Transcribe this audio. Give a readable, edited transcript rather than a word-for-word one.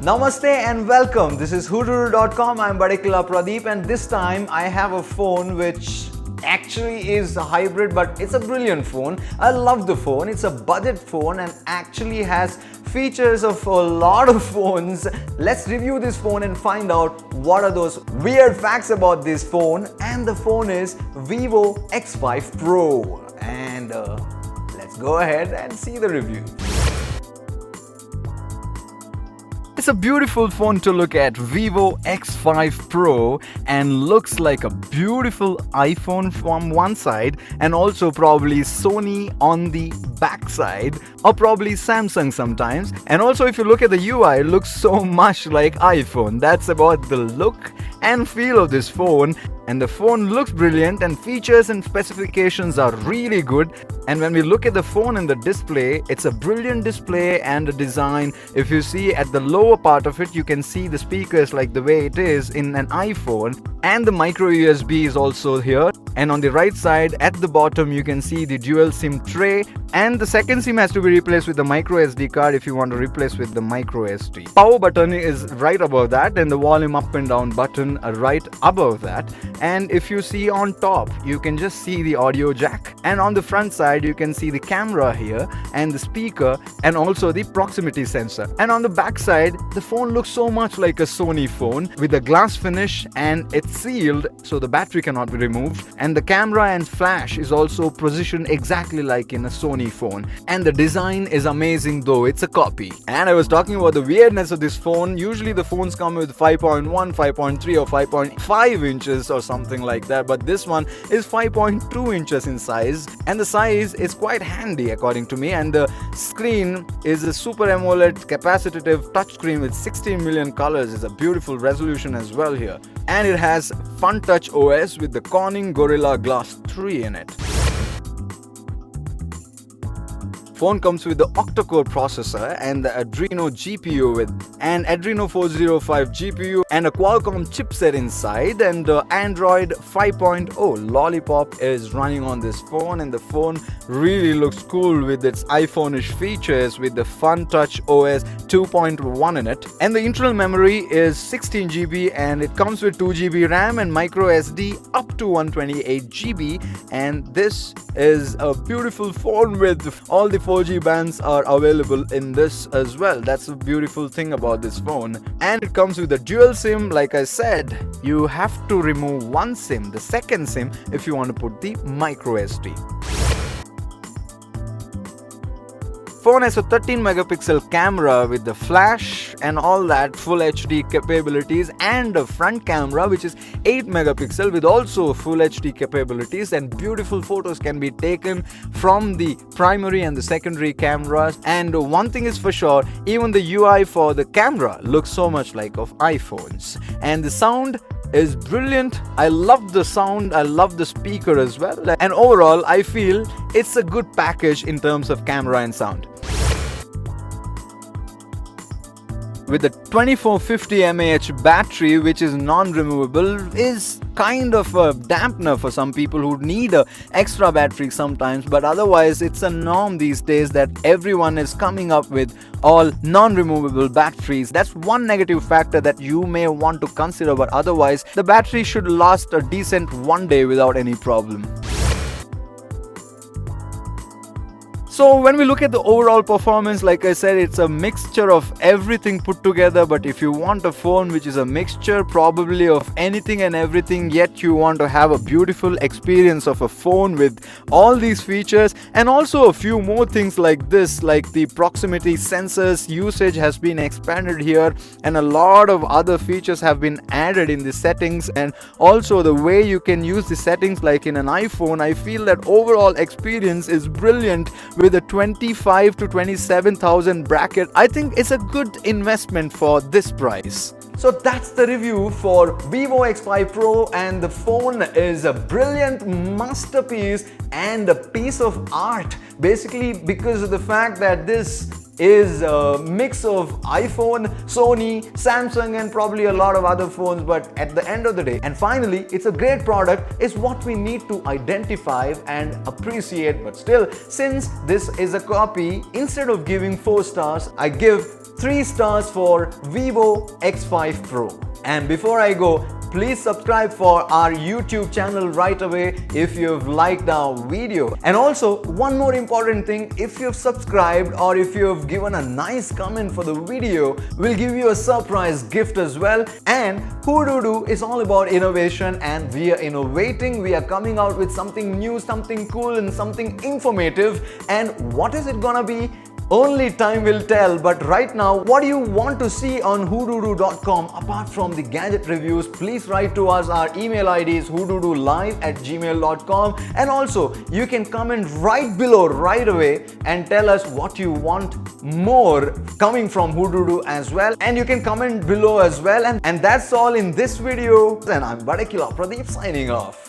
Namaste and welcome. This is Whododo.com. I'm Badekila Pradeep, and this time I have a phone which actually is a hybrid, but it's a brilliant phone. I love the phone. It's a budget phone and actually has features of a lot of phones. Let's review this phone and find out what are those weird facts about this phone. And the phone is Vivo X5 Pro. And let's go ahead and see the review. It's a beautiful phone to look at, Vivo X5 Pro, and looks like a beautiful iPhone from one side and also probably Sony on the back side, or probably Samsung sometimes. And also if you look at the UI, it looks so much like iPhone. That's about the look and feel of this phone. And the phone looks brilliant and features and specifications are really good. And when we look at the phone and the display, it's a brilliant display and a design. If you see at the lower part of it, you can see the speakers like the way it is in an iPhone, and the micro USB is also here. And on the right side at the bottom, you can see the dual SIM tray, and the second SIM has to be replaced with the microSD card if you want to replace with the microSD. Power button is right above that, and the volume up and down button are right above that. And if you see on top, you can just see the audio jack, and on the front side you can see the camera here and the speaker and also the proximity sensor. And on the back side, the phone looks so much like a Sony phone with a glass finish, and it's sealed so the battery cannot be removed. And the camera and flash is also positioned exactly like in a Sony phone. And the design is amazing, though it's a copy. And I was talking about the weirdness of this phone. Usually the phones come with 5.1, 5.3 or 5.5 inches or something like that, but this one is 5.2 inches in size, and the size is quite handy according to me. And the screen is a Super Amoled capacitive touchscreen with 16 million colors. It's a beautiful resolution as well here, and it has Fun Touch OS with the Corning Gorilla Glass 3 in it. Phone comes with the octa-core processor and the Adreno GPU with an Adreno 405 GPU and a Qualcomm chipset inside, and Android 5.0 Lollipop is running on this phone, and the phone really looks cool with its iPhone-ish features with the Fun Touch OS 2.1 in it. And the internal memory is 16 GB, and it comes with 2 GB RAM and microSD up to 128 GB. And this is a beautiful phone with all the 4G bands are available in this as well. That's a beautiful thing about this phone. And it comes with a dual SIM. Like I said, you have to remove one SIM, the second SIM, if you want to put the microSD. Phone has a 13 megapixel camera with the flash and all that full HD capabilities, and a front camera which is 8 megapixel with also full HD capabilities, and beautiful photos can be taken from the primary and the secondary cameras. And one thing is for sure, even the UI for the camera looks so much like of iPhones. And the sound is brilliant. I love the sound, I love the speaker as well, and overall I feel it's a good package in terms of camera and sound. With the 2450 mAh battery, which is non-removable, is kind of a dampener for some people who need a extra battery sometimes, but otherwise it's a norm these days that everyone is coming up with all non-removable batteries. That's one negative factor that you may want to consider, but otherwise the battery should last a decent one day without any problem. So when we look at the overall performance, like I said, it's a mixture of everything put together. But if you want a phone which is a mixture probably of anything and everything, yet you want to have a beautiful experience of a phone with all these features and also a few more things like this, like the proximity sensors usage has been expanded here, and a lot of other features have been added in the settings, and also the way you can use the settings like in an iPhone. I feel that overall experience is brilliant. With a 25 to 27,000 bracket, I think it's a good investment for this price. So that's the review for Vivo X5 Pro, and the phone is a brilliant masterpiece and a piece of art, basically because of the fact that this is a mix of iPhone, Sony, Samsung and probably a lot of other phones. But at the end of the day, and finally, it's a great product is what we need to identify and appreciate. But still, since this is a copy, instead of giving 4 stars, I give 3 stars for Vivo X5 Pro. And before I go, please subscribe for our YouTube channel right away if you've liked our video. And also, one more important thing, if you've subscribed or if you've given a nice comment for the video, we'll give you a surprise gift as well. And Whododo is all about innovation, and we are innovating. We are coming out with something new, something cool and something informative. And what is it gonna be? Only time will tell, but right now, what do you want to see on whododo.com apart from the gadget reviews? Please write to us. Our email ID is whododolive@gmail.com, and also you can comment right below right away and tell us what you want more coming from Whododo as well, and you can comment below as well. And that's all in this video, and I'm Badekila Pradeep signing off.